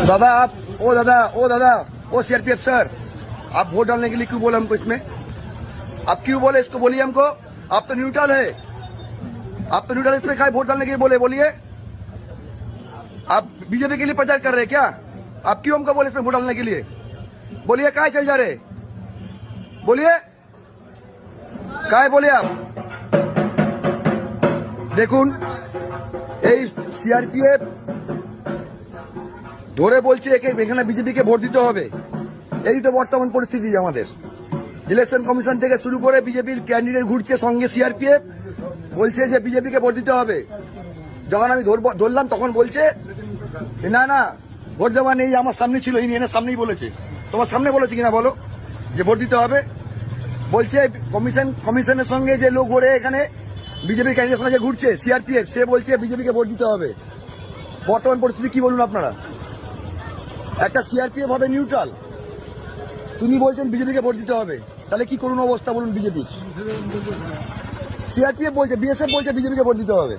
दादा आप ओ CRPF sir, आप वोट डालने के लिए क्यों बोले हमको इसमें? आप क्यों बोले इसको? बोलिए हमको। आप तो न्यूट्रल है, आप तो न्यूट्रल, इसमें क्या वोट डालने के लिए बोले? बोलिए। आप बीजेपी के लिए प्रचार कर रहे हैं क्या? आप क्यों हमको बोले इसमें वोट डालने के लिए? बोलिए, काय चल जा रहे? बोलिए, काय बोले आप? দেখুন, এই সিআরপিএফ ধরে বলছে এখানে বিজেপিকে ভোট দিতে হবে। এই তো বর্তমান পরিস্থিতি আমাদের। ইলেকশন কমিশন থেকে শুরু করে বিজেপির ক্যান্ডিডেট ঘুরছে, সঙ্গে সিআরপিএফ বলছে যে বিজেপিকে ভোট দিতে হবে। যখন আমি ধরলাম তখন বলছে না না, ভোট দেওয়া নেই, আমার সামনে ছিল, ইউনিয়নের সামনেই বলেছে। তোমার সামনে বলেছে কিনা বলো যে ভোট দিতে হবে? বলছে কমিশনের সঙ্গে যে লোক ঘুরে এখানে বিজেপির ক্যান্ডিডেট সঙ্গে যে ঘুরছে সিআরপিএফ, সে বলছে বিজেপিকে ভোট দিতে হবে। বর্তমান পরিস্থিতি কি বলুন আপনারা? একটা সিআরপিএফ হবে নিউট্রাল, তিনি বলছেন বিজেপিকে ভোট দিতে হবে, তাহলে কি করুন অবস্থা বলুন বিজেপি? সিআরপিএফ বলছে, বিএসএফ বলছে বিজেপিকে ভোট দিতে হবে।